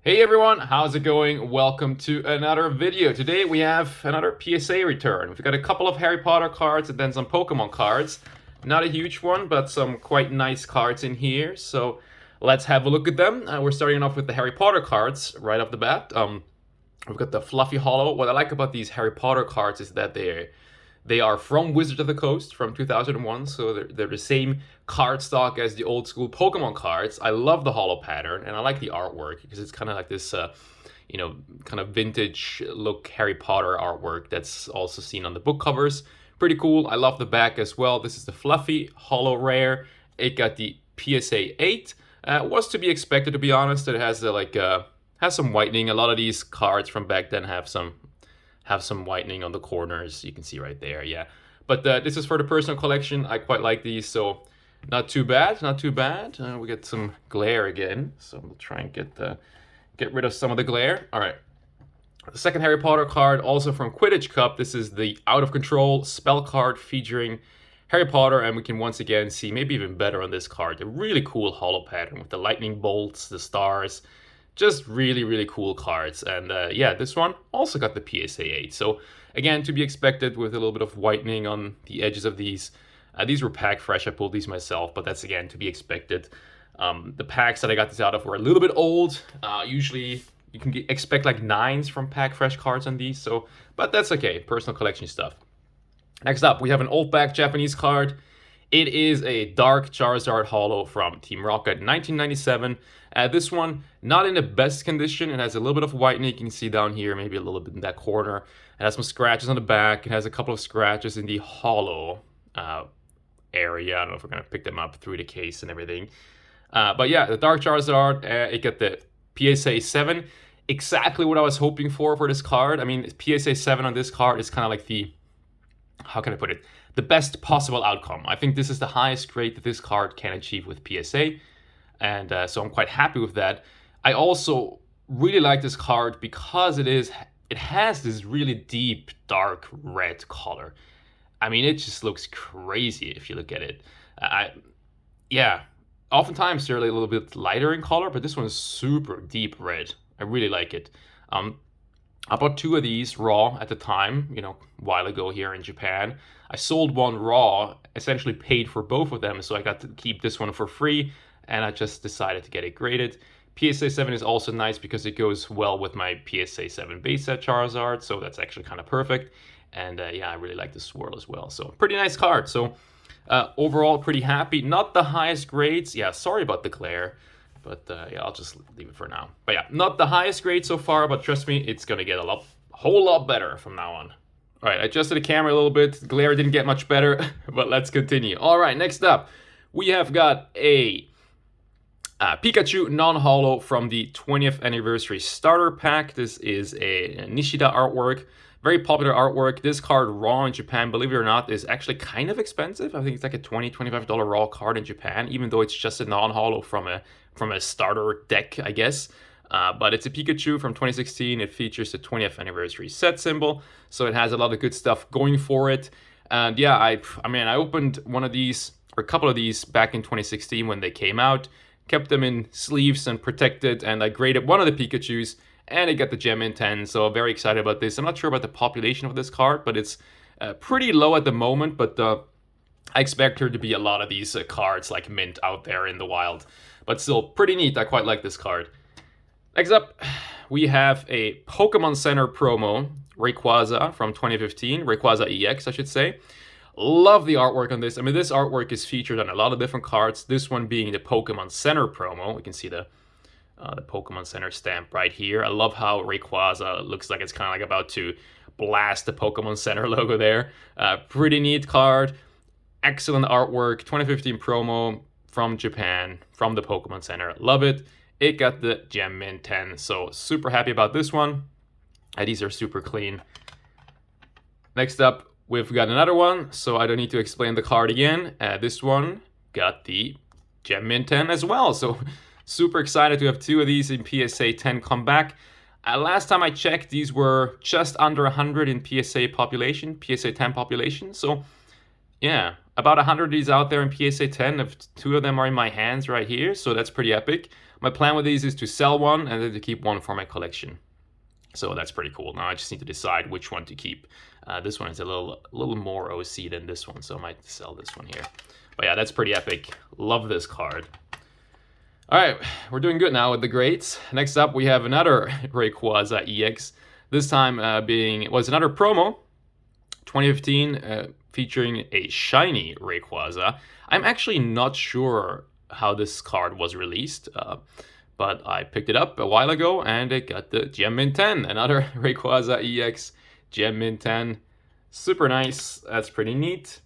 Hey everyone, how's it going? Welcome to another video. Today we have another PSA return. We've got a couple of Harry Potter cards and then some Pokemon cards. Not a huge one, but some quite nice cards in here. So let's have a look at them. We're starting off with the Harry Potter cards right off the bat. We've got the Fluffy Hollow. What I like about these Harry Potter cards is that they are from Wizards of the Coast from 2001, so they're the same card stock as the old school Pokemon cards. I love the hollow pattern, and I like the artwork because it's kind of like this, kind of vintage look Harry Potter artwork that's also seen on the book covers. Pretty cool. I love the back as well. This is the Fluffy Hollow Rare. It got the PSA 8. Was to be expected, to be honest. It has has some whitening. A lot of these cards from back then have some whitening on the corners. You can see right there, yeah. But this is for the personal collection. I quite like these, so not too bad, not too bad. We get some glare again, so we'll try and get rid of some of the glare. All right. The second Harry Potter card, also from Quidditch Cup. This is the Out of Control spell card featuring Harry Potter, and we can once again see, maybe even better on this card, a really cool hollow pattern with the lightning bolts, the stars. Just really, really cool cards. And yeah, this one also got the PSA 8. So again, to be expected with a little bit of whitening on the edges of these. These were pack fresh. I pulled these myself, but that's again to be expected. The packs that I got this out of were a little bit old. Usually you can expect like 9s from pack fresh cards on these. So, but that's okay. Personal collection stuff. Next up, we have an old back Japanese card. It is a Dark Charizard Holo from Team Rocket 1997. This one, not in the best condition. It has a little bit of whitening. You can see down here, maybe a little bit in that corner. It has some scratches on the back. It has a couple of scratches in the hollow area. I don't know if we're going to pick them up through the case and everything. But yeah, the Dark Charizard, it got the PSA 7. Exactly what I was hoping for this card. I mean, PSA 7 on this card is kind of like the, how can I put it? The best possible outcome. I think this is the highest grade that this card can achieve with PSA, and so I'm quite happy with that. I also really like this card because it has this really deep dark red color. I mean, it just looks crazy if you look at it. Yeah, oftentimes they're a little bit lighter in color, but this one is super deep red. I really like it. I bought 2 of these raw at the time, a while ago here in Japan. I sold one raw, essentially paid for both of them, so I got to keep this one for free, and I just decided to get it graded. PSA 7 is also nice because it goes well with my PSA 7 base set Charizard, so that's actually kind of perfect. And yeah, I really like the swirl as well, so pretty nice card. So overall, pretty happy. Not the highest grades. Yeah, sorry about the glare. But yeah, I'll just leave it for now. But yeah, not the highest grade so far, but trust me, it's going to get a whole lot better from now on. All right, I adjusted the camera a little bit. Glare didn't get much better, but let's continue. All right, next up, we have got a Pikachu non-holo from the 20th anniversary starter pack. This is a Nishida artwork. Very popular artwork. This card raw in Japan, believe it or not, is actually kind of expensive. I think it's like a $20-$25 raw card in Japan, even though it's just a non-holo from a starter deck, I guess. But it's a Pikachu from 2016. It features the 20th anniversary set symbol, so it has a lot of good stuff going for it. And yeah, I opened one of these, or a couple of these, back in 2016 when they came out. Kept them in sleeves and protected, and I graded one of the Pikachus, and it got the Gem in 10, so I'm very excited about this. I'm not sure about the population of this card, but it's pretty low at the moment, but I expect there to be a lot of these cards like mint out there in the wild. But still, pretty neat. I quite like this card. Next up, we have a Pokemon Center promo, Rayquaza from 2015, Rayquaza EX, I should say. Love the artwork on this. I mean, this artwork is featured on a lot of different cards. This one being the Pokemon Center promo. We can see the Pokemon Center stamp right here. I love how Rayquaza looks like it's kind of like about to blast the Pokemon Center logo there. Pretty neat card. Excellent artwork. 2015 promo from Japan, from the Pokemon Center. Love it. It got the Gem Mint 10, so super happy about this one. These are super clean. Next up, we've got another one, so I don't need to explain the card again. This one got the Gem Mint 10 as well, so super excited to have 2 of these in PSA 10 come back. Last time I checked, these were just under 100 in PSA 10 population, so yeah, about 100 of these out there in PSA 10. If 2 of them are in my hands right here, so that's pretty epic. My plan with these is to sell one and then to keep one for my collection. So that's pretty cool. Now I just need to decide which one to keep. This one is a little more OC than this one, so I might sell this one here. But yeah, that's pretty epic. Love this card. All right, we're doing good now with the grades. Next up, we have another Rayquaza EX. This time was another promo, 2015, featuring a shiny Rayquaza. I'm actually not sure how this card was released, but I picked it up a while ago and it got the Gem Mint 10, another Rayquaza EX Gem Mint 10. Super nice, that's pretty neat.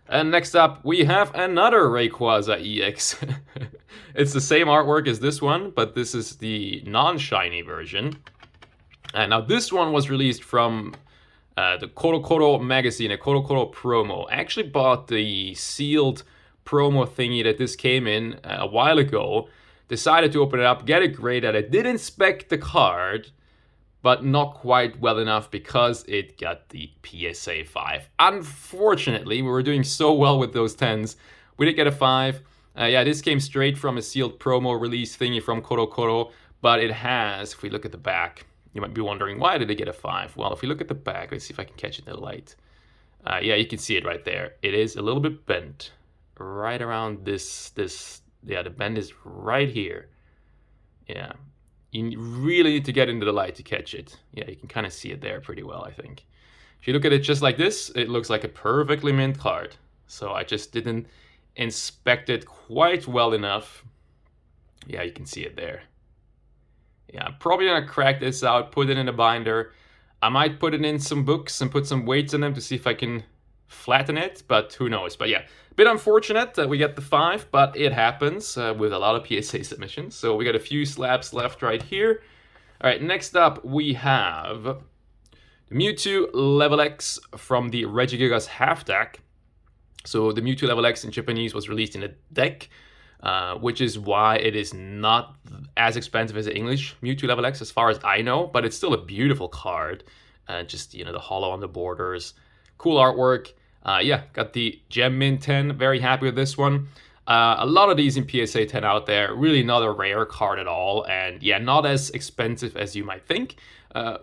And next up, we have another Rayquaza EX. It's the same artwork as this one, but this is the non-shiny version. And now this one was released from the Koro magazine, a Koro promo. I actually bought the sealed promo thingy that this came in a while ago. Decided to open it up, get it graded. I did inspect the card, but not quite well enough because it got the PSA 5. Unfortunately, we were doing so well with those 10s. We did get a 5. Yeah, this came straight from a sealed promo release thingy from Koro, but it has, if we look at the back, you might be wondering, why did it get a 5? Well, if we look at the back, let's see if I can catch it in the light. Yeah, you can see it right there. It is a little bit bent right around this. Yeah, the bend is right here. Yeah, you really need to get into the light to catch it. Yeah, you can kind of see it there pretty well, I think. If you look at it just like this, it looks like a perfectly mint card. So I just didn't inspect it quite well enough. Yeah, you can see it there. Yeah, I'm probably gonna crack this out, put it in a binder. I might put it in some books and put some weights in them to see if I can flatten it, but who knows. But yeah, a bit unfortunate that we get the 5, but it happens with a lot of PSA submissions. So we got a few slabs left right here. All right, next up we have the Mewtwo Level X from the Regigigas half deck. So the Mewtwo Level X in Japanese was released in a deck, which is why it is not as expensive as the English Mewtwo Level X as far as I know, but it's still a beautiful card. Just, you know, the hollow on the borders. Cool artwork. Yeah, got the Gem Mint 10. Very happy with this one. A lot of these in PSA 10 out there. Really not a rare card at all. And yeah, not as expensive as you might think.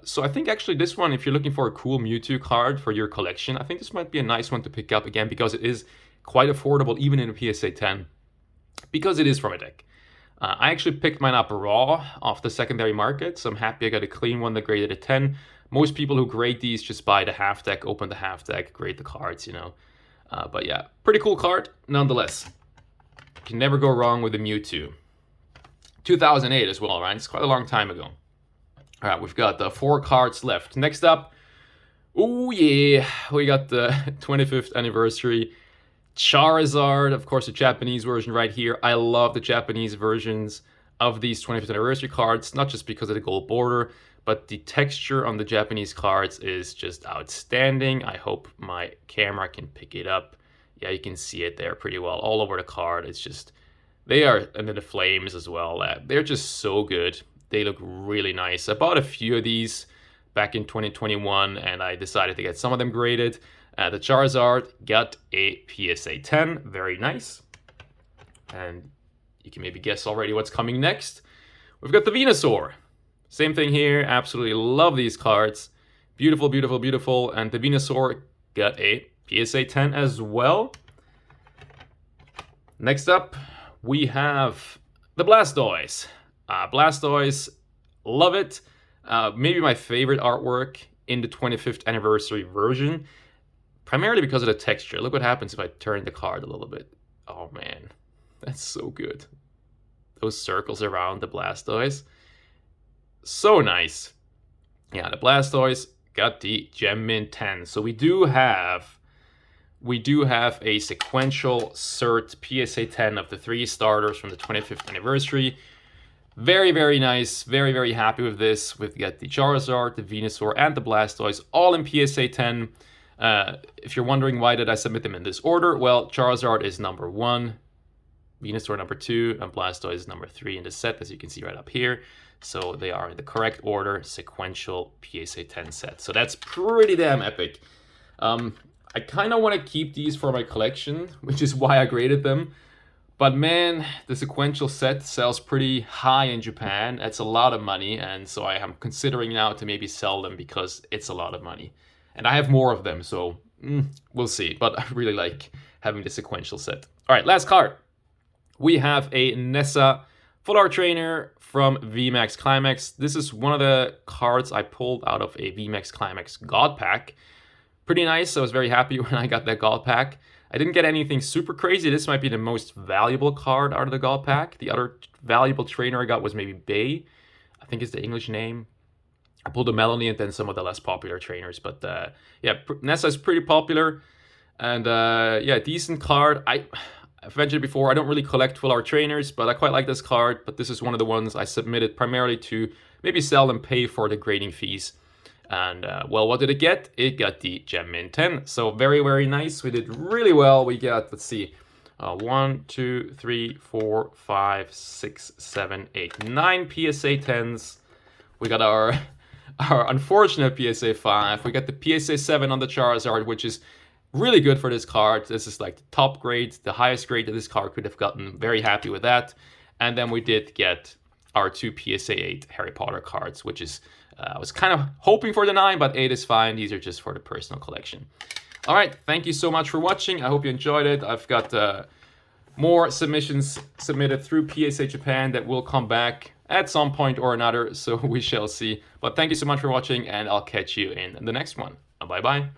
So I think actually this one, if you're looking for a cool Mewtwo card for your collection, I think this might be a nice one to pick up again because it is quite affordable even in a PSA 10 because it is from a deck. I actually picked mine up raw off the secondary market, so I'm happy I got a clean one that graded a 10. Most people who grade these just buy the half deck, open the half deck, grade the cards, you know. But yeah, pretty cool card nonetheless. You can never go wrong with the Mewtwo. 2008 as well, right? It's quite a long time ago. All right, we've got 4 cards left. Next up, oh yeah, we got the 25th anniversary Charizard, of course, the Japanese version right here. I love the Japanese versions of these 25th anniversary cards, not just because of the gold border, but the texture on the Japanese cards is just outstanding. I hope my camera can pick it up. Yeah, you can see it there pretty well all over the card. It's just, they are, and then the flames as well. They're just so good. They look really nice. I bought a few of these back in 2021 and I decided to get some of them graded. The Charizard got a PSA 10, very nice. And you can maybe guess already what's coming next. We've got the Venusaur. Same thing here, absolutely love these cards. Beautiful, beautiful, beautiful. And the Venusaur got a PSA 10 as well. Next up, we have the Blastoise. Blastoise, love it. Maybe my favorite artwork in the 25th anniversary version. Primarily because of the texture. Look what happens if I turn the card a little bit. Oh man, that's so good. Those circles around the Blastoise. So nice. Yeah, the Blastoise got the Gem Mint 10. So we do have a sequential cert PSA 10 of the 3 starters from the 25th anniversary. Very, very nice. Very, very happy with this. We've got the Charizard, the Venusaur, and the Blastoise all in PSA 10. If you're wondering why did I submit them in this order, well, Charizard is number 1, Venusaur number 2, and Blastoise is number 3 in the set, as you can see right up here. So they are in the correct order, sequential PSA 10 set. So that's pretty damn epic. I kind of want to keep these for my collection, which is why I graded them. But man, the sequential set sells pretty high in Japan. It's a lot of money, and so I am considering now to maybe sell them because it's a lot of money. And I have more of them, so we'll see. But I really like having the sequential set. All right, last card. We have a Nessa Full Art Trainer from VMAX Climax. This is one of the cards I pulled out of a VMAX Climax God Pack. Pretty nice. I was very happy when I got that God Pack. I didn't get anything super crazy. This might be the most valuable card out of the God Pack. The other valuable trainer I got was maybe Bay, I think is the English name. I pulled a Melanie and then some of the less popular trainers. But yeah, Nessa is pretty popular. And yeah, decent card. I've mentioned before, I don't really collect full art trainers, but I quite like this card. But this is one of the ones I submitted primarily to maybe sell and pay for the grading fees. And well, what did it get? It got the Gem Min 10. So very, very nice. We did really well. We got, let's see, 1, 2, 3, 4, 5, 6, 7, 8, 9 PSA 10s. We got our unfortunate PSA 5. We got the PSA 7 on the Charizard, which is really good for this card. This is like the top grade, the highest grade that this card could have gotten. Very happy with that. And then we did get our 2 PSA 8 Harry Potter cards, which is, I was kind of hoping for the 9, but 8 is fine. These are just for the personal collection. All right, thank you so much for watching. I hope you enjoyed it. I've got more submissions submitted through PSA Japan that will come back at some point or another, so we shall see. But thank you so much for watching, and I'll catch you in the next one. Bye-bye.